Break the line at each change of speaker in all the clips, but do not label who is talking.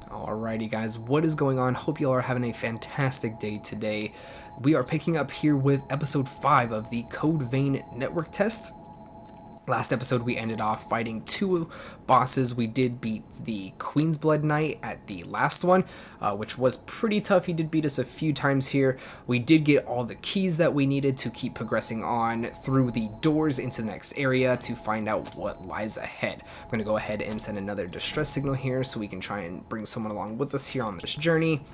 Alrighty guys, what is going on? Hope you all are having a fantastic day today. We are picking up here with episode 5 of the Code Vein network test. Last episode we ended off fighting 2 bosses. We did beat the Queen's Blood Knight at the last one, which was pretty tough. He did beat us a few times here. We did get all the keys that we needed to keep progressing on through the doors into the next area to find out what lies ahead. I'm going to go ahead and send another distress signal here so we can try and bring someone along with us here on this journey.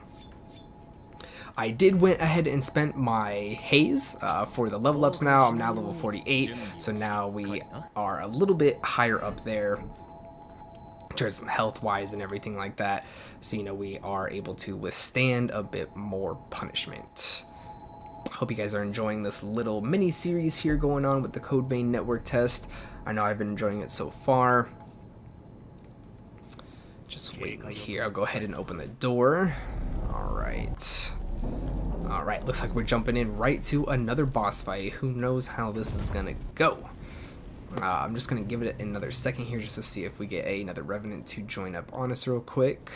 I did went ahead and spent my haze for the level ups now. I'm now level 48, so now we are a little bit higher up there in terms of health wise and everything like that. So, we are able to withstand a bit more punishment. Hope you guys are enjoying this little mini series here going on with the Code Vein network test. I know I've been enjoying it so far. Just waiting here. I'll go ahead and open the door. Alright, looks like we're jumping in right to another boss fight. Who knows how this is gonna go? I'm just gonna give it another second here just to see if we get another Revenant to join up on us real quick.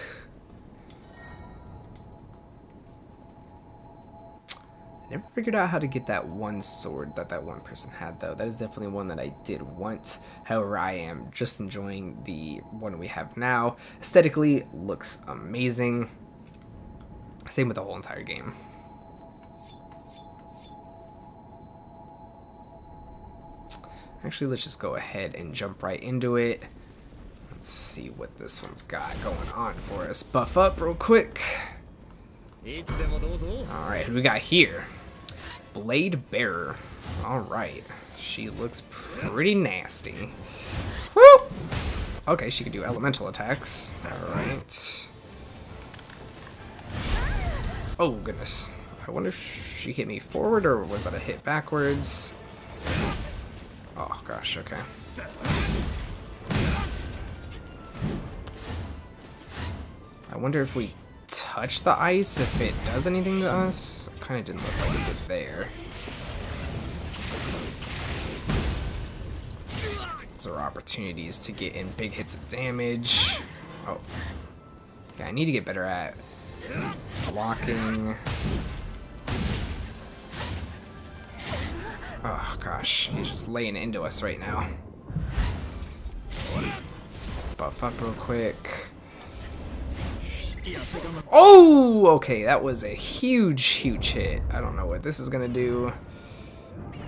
I never figured out how to get that one sword that one person had, though. That is definitely one that I did want. However, I am just enjoying the one we have now. Aesthetically, looks amazing. Same with the whole entire game. Actually, let's just go ahead and jump right into it. Let's see what this one's got going on for us. Buff up real quick. Alright, who we got here? Blade Bearer. Alright. She looks pretty nasty. Woo! Okay, she can do elemental attacks. Alright. Oh, goodness. I wonder if she hit me forward or was that a hit backwards? Oh, gosh, okay. I wonder if we touch the ice, if it does anything to us. It kind of didn't look like it did there. Those are opportunities to get in big hits of damage. Oh. Yeah, I need to get better at blocking. Oh gosh, he's just laying into us right now. Buff up real quick. Oh, okay, that was a huge hit. I don't know what this is gonna do.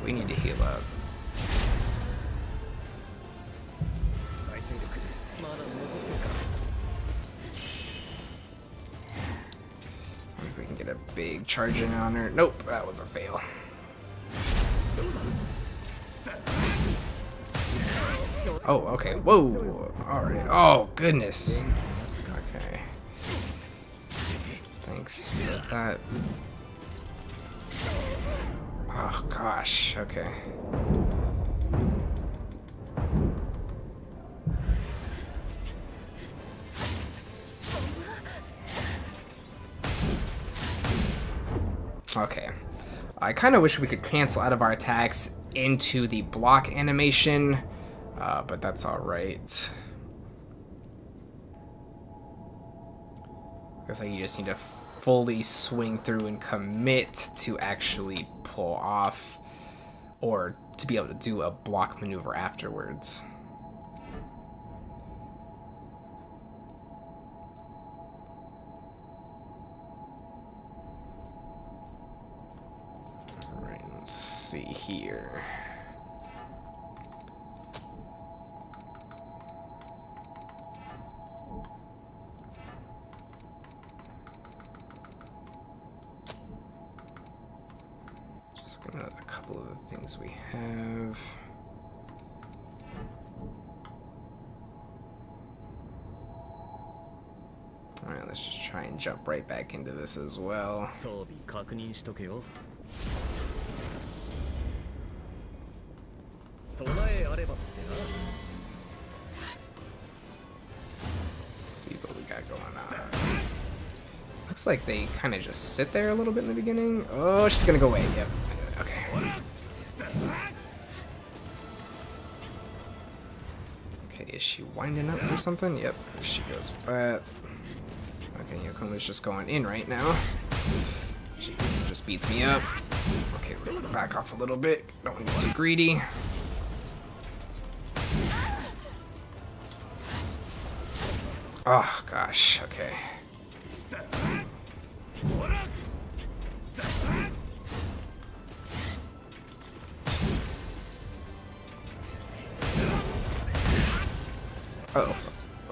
We need to heal up. If we can get a big charge in on her. Nope, that was a fail. Oh, okay. Whoa. Alright. Oh, goodness. Okay. Thanks for that. Oh, gosh. Okay. Okay. I kind of wish we could cancel out of our attacks into the block animation, but that's alright. Looks like you just need to fully swing through and commit to actually pull off, or to be able to do a block maneuver afterwards. Alright, let's see here. A couple of the things we have. Alright, let's just try and jump right back into this as well. See what we got going on. Looks like they kind of just sit there a little bit in the beginning. Oh, she's gonna go away. Yep. Okay. Okay, is she winding up or something? Yep, there she goes with that. Okay, Yokoma's just going in right now. She just beats me up. Okay, we're gonna back off a little bit. Don't want to get too greedy. Oh, gosh. Okay. Uh oh.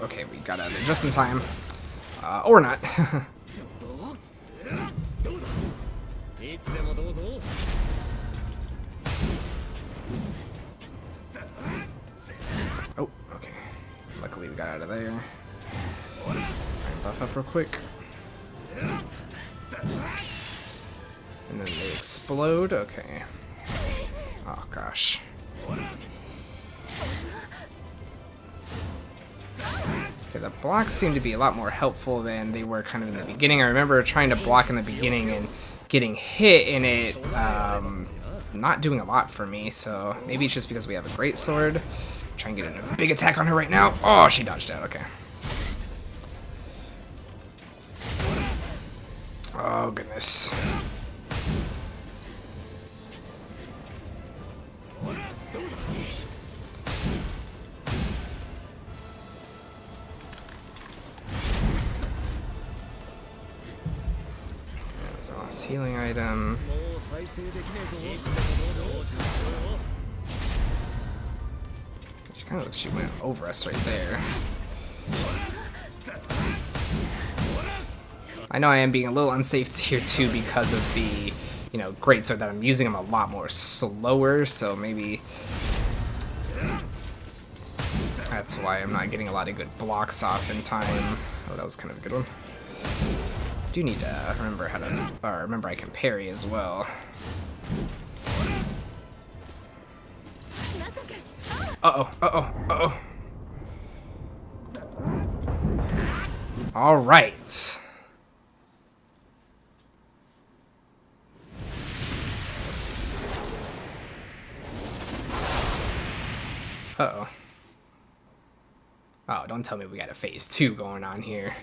Okay, we got out of there just in time. Or not. Oh, okay. Luckily we got out of there. Try and buff up real quick. And then they explode. Okay. Oh gosh. Okay, the blocks seem to be a lot more helpful than they were kind of in the beginning. I remember trying to block in the beginning and getting hit in it, not doing a lot for me. So maybe it's just because we have a great sword. Try and get a big attack on her right now. Oh, she dodged out. Okay. Oh, goodness. There's our last healing item. She kind of looks like she went over us right there. I know I am being a little unsafe here too because of the, you know, greatsword that I'm using. I'm a lot more slower, so maybe that's why I'm not getting a lot of good blocks off in time. Oh, that was kind of a good one. Do need to remember how to, or remember I can parry as well. Uh-oh, uh-oh, uh-oh. All right. Uh-oh. Oh, don't tell me we got a phase 2 going on here.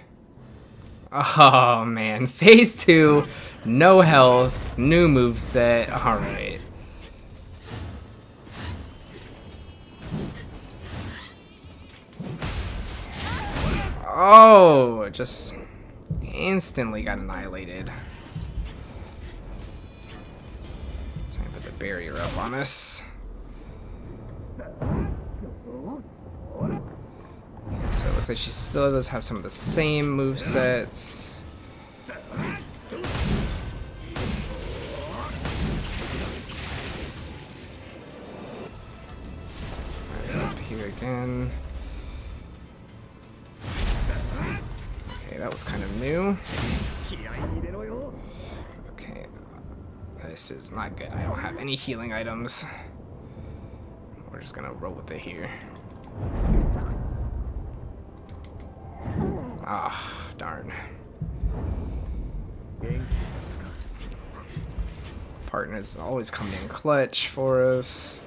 Oh, man. Phase 2, no health, new moveset. All right. Oh, just instantly got annihilated. Trying to put the barrier up on us. Okay, so it looks like she still does have some of the same movesets. Right, up here again. Okay, that was kind of new. Okay, this is not good. I don't have any healing items. We're just gonna roll with it here. Ah, darn. Partners always come in clutch for us.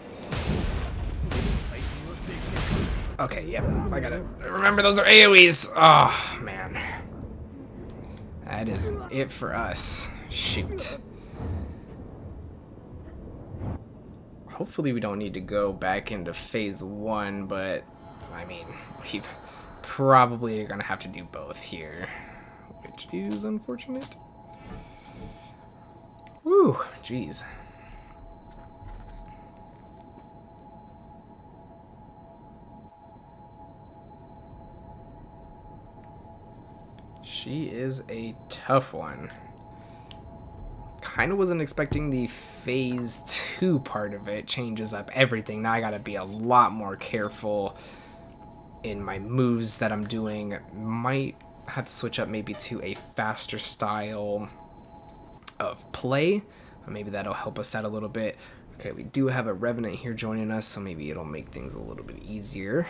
Okay, yep, I gotta remember those are AoEs. Oh, man. That is it for us. Shoot. Hopefully we don't need to go back into phase 1, but I mean, we probably are gonna have to do both here, which is unfortunate. Woo, jeez. She is a tough one. Kind of wasn't expecting the phase 2 part of it. Changes up everything. Now I gotta be a lot more careful in my moves that I'm doing. Might have to switch up maybe to a faster style of play. Maybe that'll help us out a little bit. Okay, we do have a Revenant here joining us, so maybe it'll make things a little bit easier.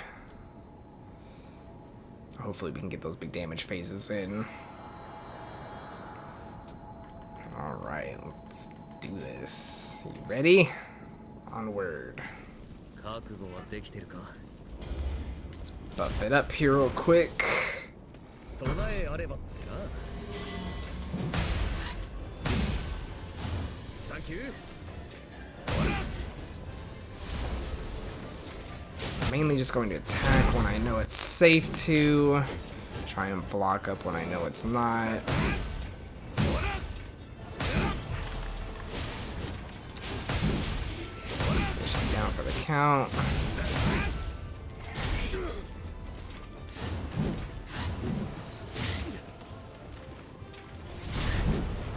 Hopefully we can get those big damage phases in. Alright, let's do this. You ready? Onward. Let's buff it up here real quick. Mainly just going to attack when I know it's safe to. Try and block up when I know it's not. Down for the count.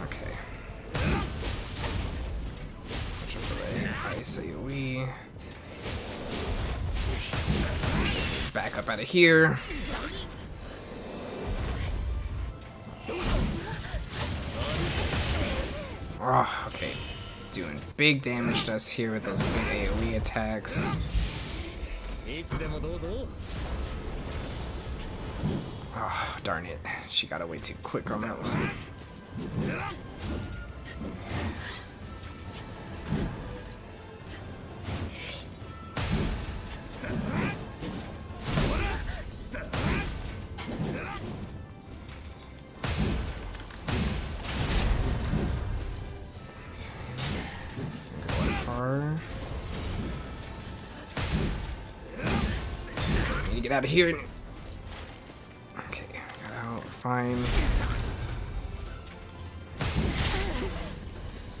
Okay. Jump away. Ice AoE. Back up out of here. Oh, okay. Doing big damage to us here with those big AoE attacks. Oh, darn it. She got away too quick on that one. Need to get out of here. Okay, got out. Fine.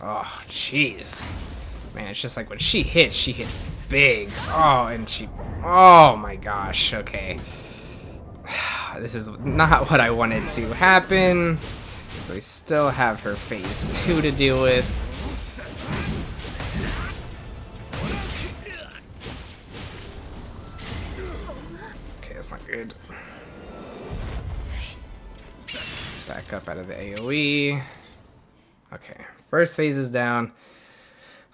Oh, jeez. Man, it's just like when she hits big. Oh, and she... Oh my gosh, okay. This is not what I wanted to happen. So we still have her phase 2 to deal with. Okay, that's not good. Back up out of the AoE. Okay, first phase is down.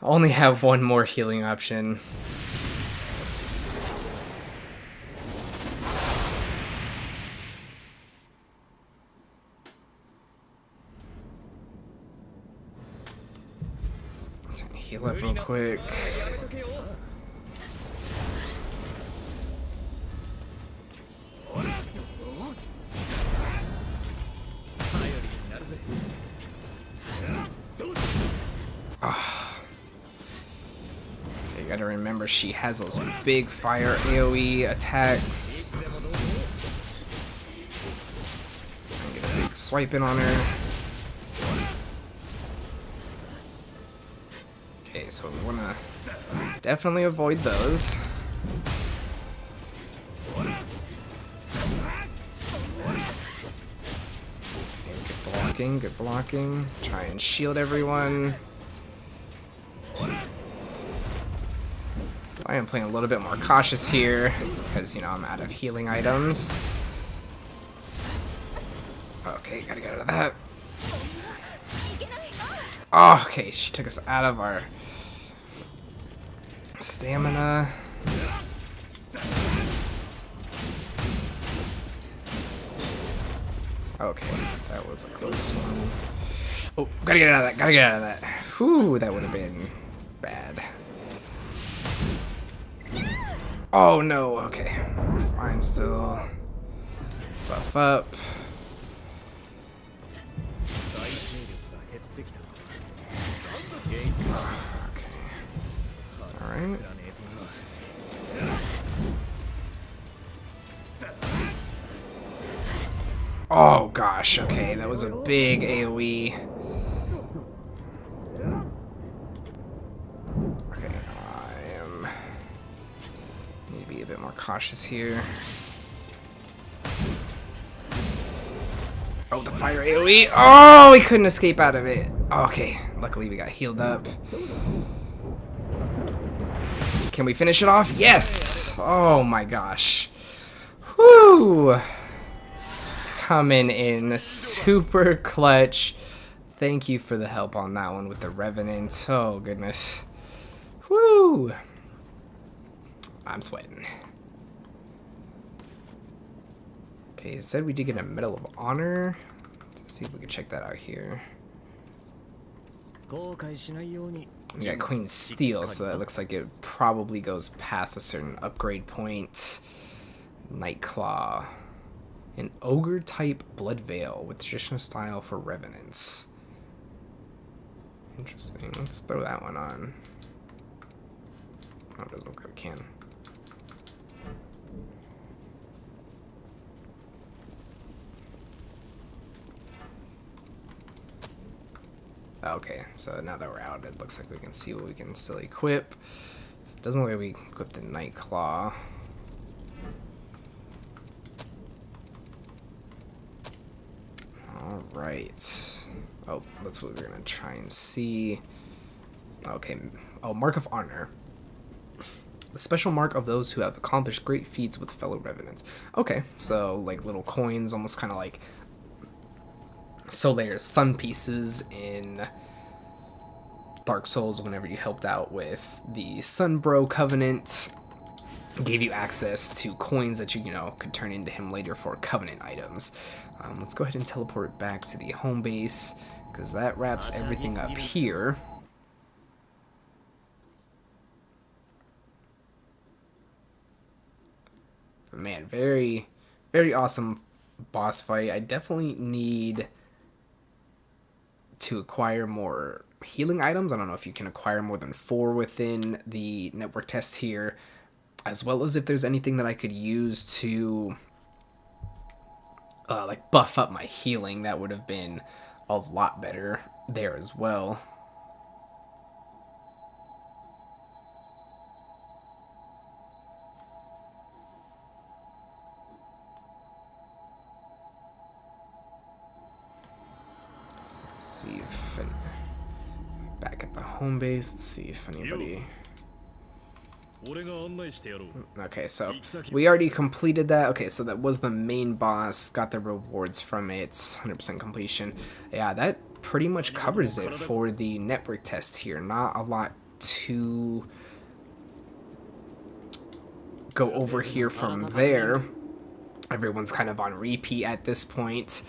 I only have one more healing option. Heal up real quick. You gotta remember she has those big fire AoE attacks. Get a big swipe in on her. Okay, so we wanna definitely avoid those. Okay, good blocking. Try and shield everyone. I am playing a little bit more cautious here. It's because, you know, I'm out of healing items. Okay, gotta get out of that. Oh, okay, she took us out of our stamina. Okay, that was a close one. Oh, gotta get out of that, gotta get out of that. Whew, that would have been bad. Oh no, okay. We're fine still. Buff up. Okay. Alright. Oh gosh, okay, that was a big AoE. Okay, I am... need to be a bit more cautious here. Oh, the fire AoE! Oh, we couldn't escape out of it. Okay, luckily we got healed up. Can we finish it off? Yes! Oh my gosh. Whew! Coming in super clutch. Thank you for the help on that one with the Revenant. Oh goodness. Woo! I'm sweating. Okay, it said we did get a Medal of Honor. Let's see if we can check that out here. We got Queen Steel, so that looks like it probably goes past a certain upgrade point. Nightclaw. An ogre type blood veil with traditional style for revenants. Interesting. Let's throw that one on. Oh, it doesn't look like we can. Okay, so now that we're out, it looks like we can see what we can still equip. It doesn't look like we equip the Night Claw. Alright. Oh, that's what we're gonna try and see. Okay. Oh, Mark of Honor. The special mark of those who have accomplished great feats with fellow revenants. Okay, so like little coins, almost kind of like Solaire's sun pieces in Dark Souls whenever you helped out with the Sunbro Covenant. Gave you access to coins that you know, could turn into him later for Covenant items. Let's go ahead and teleport back to the home base, because that wraps everything up here. But man, very, very awesome boss fight. I definitely need to acquire more healing items. I don't know if you can acquire more than 4 within the network tests here, as well as if there's anything that I could use to like buff up my healing. That would have been a lot better there as well. See if back at the home base, let's see if anybody. Okay, so we already completed that. Okay, so that was the main boss, got the rewards from it, 100% completion. Yeah, that pretty much covers it for the network test here. Not a lot to go over here from there. Everyone's kind of on repeat at this point.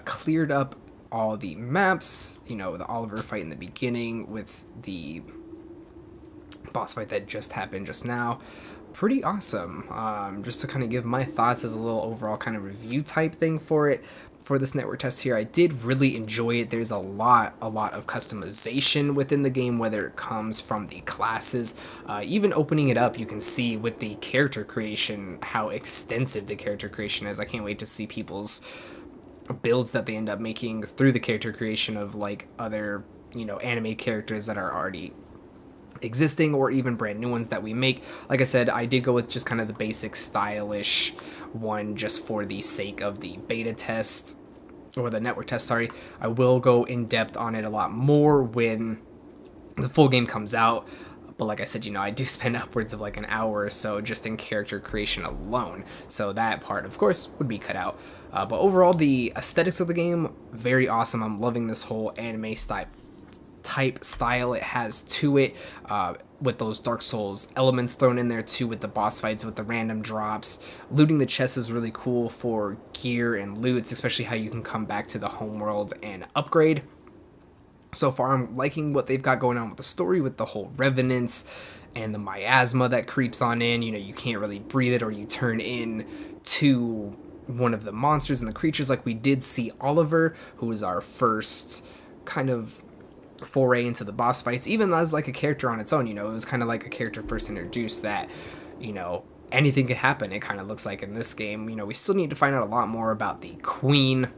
Cleared up all the maps, you know, the Oliver fight in the beginning with the boss fight that just happened just now. Pretty awesome. Just to kind of give my thoughts as a little overall kind of review type thing for it, for this network test here. I did really enjoy it. There's a lot of customization within the game, whether it comes from the classes, even opening it up, you can see with the character creation how extensive the character creation is. I can't wait to see people's builds that they end up making through the character creation of like other, you know, anime characters that are already existing, or even brand new ones that we make. Like I said, I did go with just kind of the basic stylish one just for the sake of the beta test, or the network test, sorry. I will go in depth on it a lot more when the full game comes out. But like I said, you know, I do spend upwards of like an hour or so just in character creation alone. So that part, of course, would be cut out. But overall, the aesthetics of the game, very awesome. I'm loving this whole anime type style it has to it, with those Dark Souls elements thrown in there too, with the boss fights, with the random drops. Looting the chests is really cool for gear and loots, especially how you can come back to the home world and upgrade. So far, I'm liking what they've got going on with the story, with the whole revenants and the miasma that creeps on in. You know, you can't really breathe it, or you turn in to one of the monsters and the creatures, like we did see Oliver, who was our first kind of foray into the boss fights, even as like a character on its own. You know, it was kind of like a character first introduced that, you know, anything could happen, it kind of looks like in this game. You know, we still need to find out a lot more about the queen,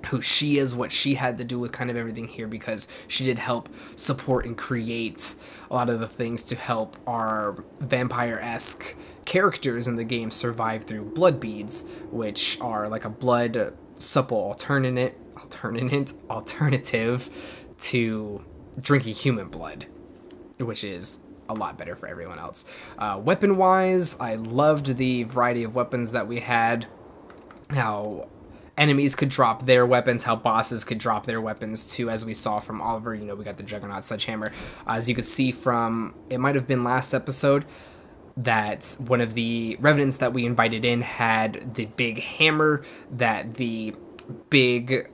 who she is, what she had to do with kind of everything here, because she did help support and create a lot of the things to help our vampire-esque characters in the game survive through blood beads, which are like a blood supple alternative to drinking human blood, which is a lot better for everyone else. Weapon wise, I loved the variety of weapons that we had, how enemies could drop their weapons, how bosses could drop their weapons too, as we saw from Oliver. You know, we got the Juggernaut Sledgehammer. As you could see from, it might have been last episode, that one of the revenants that we invited in had the big hammer that the big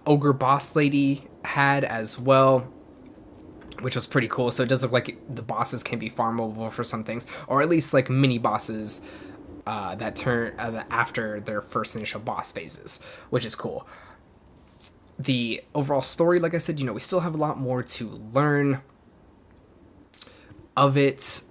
ogre boss lady had as well, which was pretty cool. So it does look like the bosses can be farmable for some things, or at least like mini bosses that turn after their first initial boss phases, which is cool. The overall story, like I said, we still have a lot more to learn of it.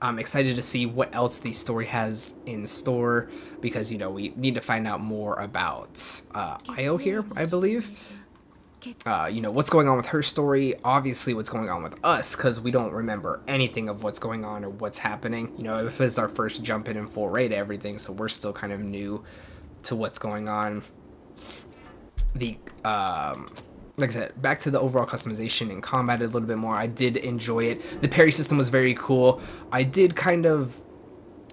I'm excited to see what else the story has in store because, we need to find out more about Io here, I believe. What's going on with her story, obviously what's going on with us, because we don't remember anything of what's going on or what's happening. This is our first jump in full raid everything, so we're still kind of new to what's going on. Like I said, back to the overall customization and combat a little bit more. I did enjoy it. The parry system was very cool. I did kind of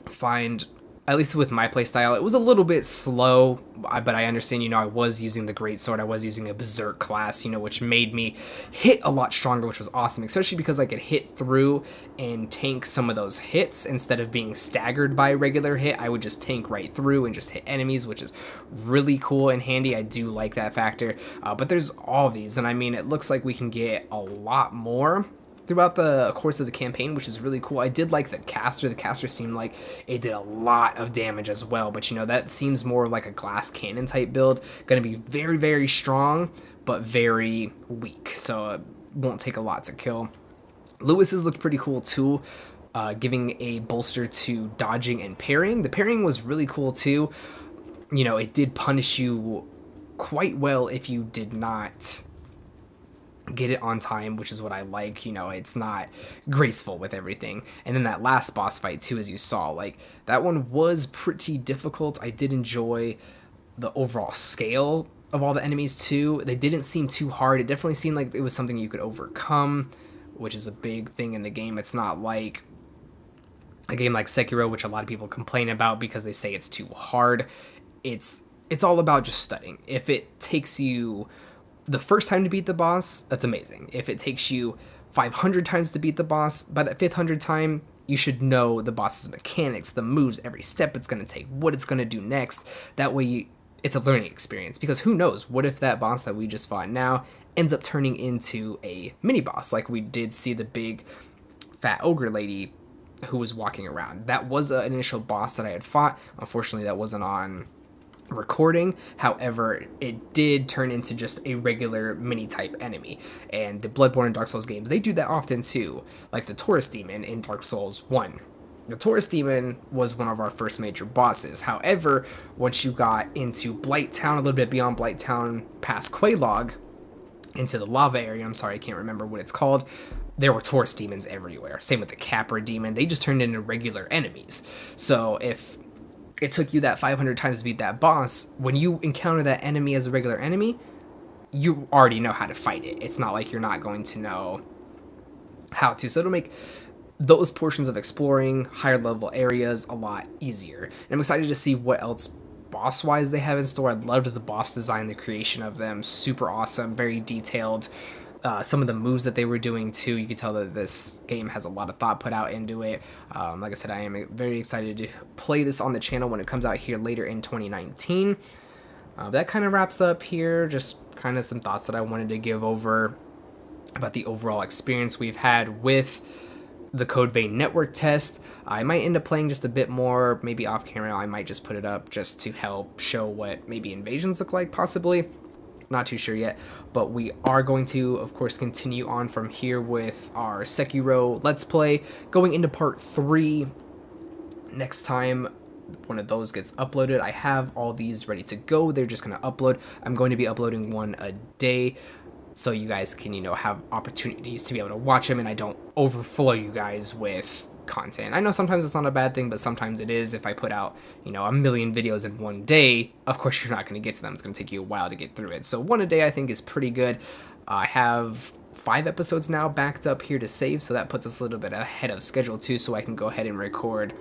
find, at least with my playstyle, it was a little bit slow, but I understand, I was using the greatsword, I was using a berserk class, which made me hit a lot stronger, which was awesome, especially because I could hit through and tank some of those hits instead of being staggered by a regular hit. I would just tank right through and just hit enemies, which is really cool and handy. I do like that factor, but there's all these, and I mean, it looks like we can get a lot more throughout the course of the campaign, which is really cool. I did like the caster. The caster seemed like it did a lot of damage as well, but that seems more like a glass cannon type build. Going to be very, very strong, but very weak, so it won't take a lot to kill. Lewis's looked pretty cool too, giving a bolster to dodging and parrying. The parrying was really cool too. It did punish you quite well if you did not get it on time, which is what I like. It's not graceful with everything. And then that last boss fight too, as you saw, like that one was pretty difficult. I did enjoy the overall scale of all the enemies too. They didn't seem too hard. It definitely seemed like it was something you could overcome, which is a big thing in the game. It's not like a game like Sekiro, which a lot of people complain about because they say it's too hard. It's all about just studying. If it takes you the first time to beat the boss, that's amazing. If it takes you 500 times to beat the boss, by that 500th time, you should know the boss's mechanics, the moves, every step it's going to take, what it's going to do next. That way, it's a learning experience. Because who knows, what if that boss that we just fought now ends up turning into a mini-boss, like we did see the big fat ogre lady who was walking around. That was an initial boss that I had fought. Unfortunately, that wasn't on recording. However, it did turn into just a regular mini type enemy, and the Bloodborne and Dark Souls games, they do that often too, like the Taurus demon in Dark Souls 1. The Taurus demon was one of our first major bosses. However, once you got into Blight Town, a little bit beyond Blight Town, past Quelaag, into the lava area, I'm sorry, I can't remember what it's called, there were Taurus demons everywhere. Same with the Capra demon. They just turned into regular enemies. So if it took you that 500 times to beat that boss, when you encounter that enemy as a regular enemy, you already know how to fight it. It's not like you're not going to know how to. So it'll make those portions of exploring higher level areas a lot easier. And I'm excited to see what else boss-wise they have in store. I loved the boss design, the creation of them. Super awesome, very detailed. Some of the moves that they were doing too, you can tell that this game has a lot of thought put out into it. Like I said, I am very excited to play this on the channel when it comes out here later in 2019. That kind of wraps up here, just kind of some thoughts that I wanted to give over about the overall experience we've had with the Code Vein network test. I might end up playing just a bit more, maybe off camera. I might just put it up just to help show what maybe invasions look like, possibly. Not too sure yet, but we are going to, of course, continue on from here with our Sekiro Let's Play, going into part 3 next time one of those gets uploaded. I have all these ready to go. They're just going to upload. I'm going to be uploading one a day, so you guys can, have opportunities to be able to watch them, and I don't overflow you guys with content. I know sometimes it's not a bad thing, but sometimes it is. If I put out, a million videos in one day, of course you're not going to get to them. It's going to take you a while to get through it. So one a day I think is pretty good. I have 5 episodes now backed up here to save, so that puts us a little bit ahead of schedule too, so I can go ahead and record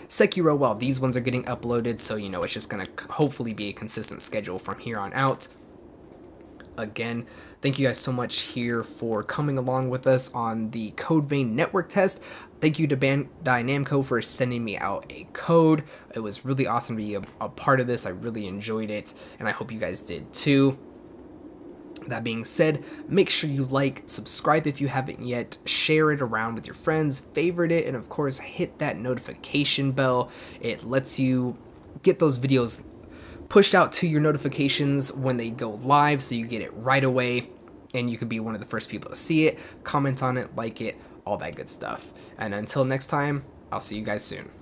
Sekiro while these ones are getting uploaded. So, it's just going to hopefully be a consistent schedule from here on out. Again, thank you guys so much here for coming along with us on the Code Vein network test. Thank you to Bandi Namco for sending me out a code. It was really awesome to be a part of this. I really enjoyed it, and I hope you guys did too. That being said, make sure you like, subscribe if you haven't yet, share it around with your friends, favorite it, and of course hit that notification bell. It lets you get those videos pushed out to your notifications when they go live, so you get it right away and you can be one of the first people to see it, comment on it, like it, all that good stuff. And until next time, I'll see you guys soon.